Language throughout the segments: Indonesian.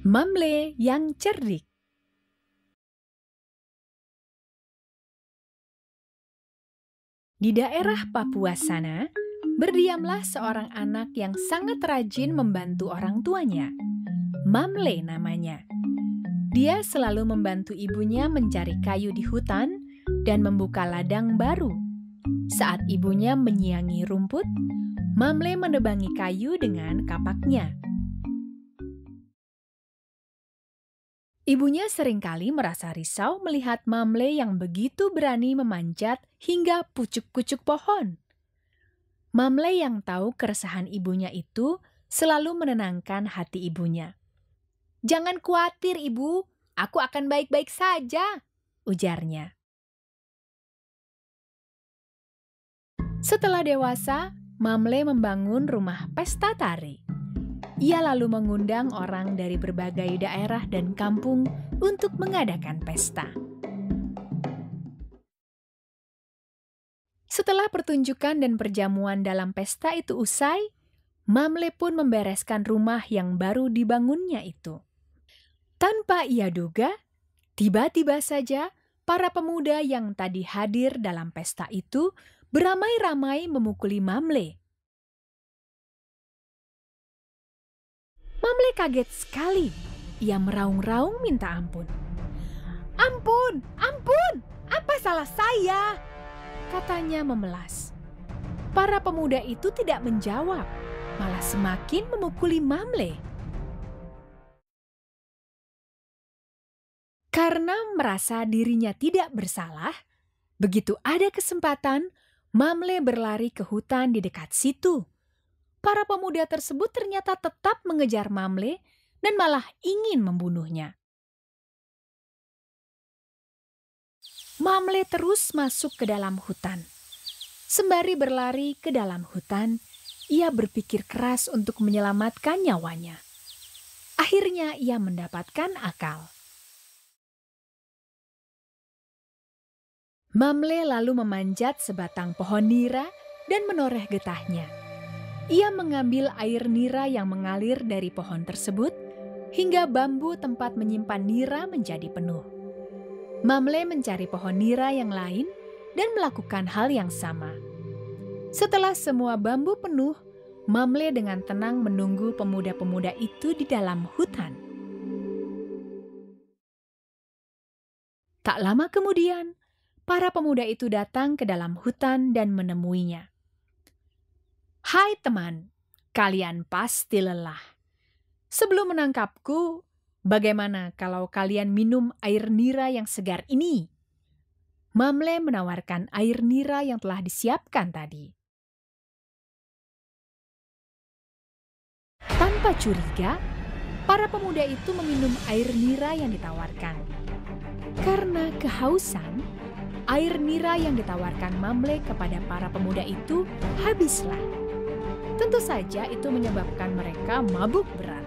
Mamle yang cerdik. Di daerah Papua sana, berdiamlah seorang anak yang sangat rajin membantu orang tuanya. Mamle namanya. Dia selalu membantu ibunya mencari kayu di hutan dan membuka ladang baru. Saat ibunya menyiangi rumput, Mamle menebangi kayu dengan kapaknya. Ibunya seringkali merasa risau melihat Mamle yang begitu berani memanjat hingga pucuk-pucuk pohon. Mamle yang tahu keresahan ibunya itu selalu menenangkan hati ibunya. "Jangan khawatir, Ibu. Aku akan baik-baik saja," ujarnya. Setelah dewasa, Mamle membangun rumah pesta tari. Ia lalu mengundang orang dari berbagai daerah dan kampung untuk mengadakan pesta. Setelah pertunjukan dan perjamuan dalam pesta itu usai, Mamle pun membereskan rumah yang baru dibangunnya itu. Tanpa ia duga, tiba-tiba saja para pemuda yang tadi hadir dalam pesta itu beramai-ramai memukuli Mamle. Mamle kaget sekali. Ia meraung-raung minta ampun. "Ampun, ampun, apa salah saya?" katanya memelas. Para pemuda itu tidak menjawab, malah semakin memukuli Mamle. Karena merasa dirinya tidak bersalah, begitu ada kesempatan, Mamle berlari ke hutan di dekat situ. Para pemuda tersebut ternyata tetap mengejar Mamle dan malah ingin membunuhnya. Mamle terus masuk ke dalam hutan. Sembari berlari ke dalam hutan, ia berpikir keras untuk menyelamatkan nyawanya. Akhirnya ia mendapatkan akal. Mamle lalu memanjat sebatang pohon nira dan menoreh getahnya. Ia mengambil air nira yang mengalir dari pohon tersebut hingga bambu tempat menyimpan nira menjadi penuh. Mamle mencari pohon nira yang lain dan melakukan hal yang sama. Setelah semua bambu penuh, Mamle dengan tenang menunggu pemuda-pemuda itu di dalam hutan. Tak lama kemudian, para pemuda itu datang ke dalam hutan dan menemuinya. "Hai teman, kalian pasti lelah. Sebelum menangkapku, bagaimana kalau kalian minum air nira yang segar ini?" Mamle menawarkan air nira yang telah disiapkan tadi. Tanpa curiga, para pemuda itu meminum air nira yang ditawarkan. Karena kehausan, air nira yang ditawarkan Mamle kepada para pemuda itu habislah. Tentu saja itu menyebabkan mereka mabuk berat.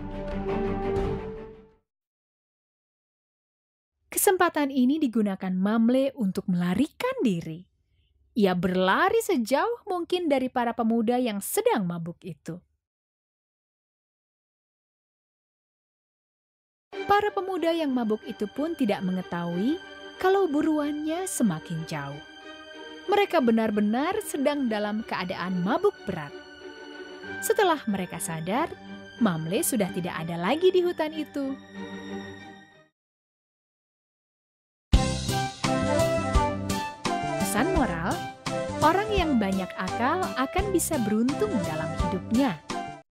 Kesempatan ini digunakan Mamle untuk melarikan diri. Ia berlari sejauh mungkin dari para pemuda yang sedang mabuk itu. Para pemuda yang mabuk itu pun tidak mengetahui kalau buruannya semakin jauh. Mereka benar-benar sedang dalam keadaan mabuk berat. Setelah mereka sadar, Mamle sudah tidak ada lagi di hutan itu. Pesan moral, orang yang banyak akal akan bisa beruntung dalam hidupnya.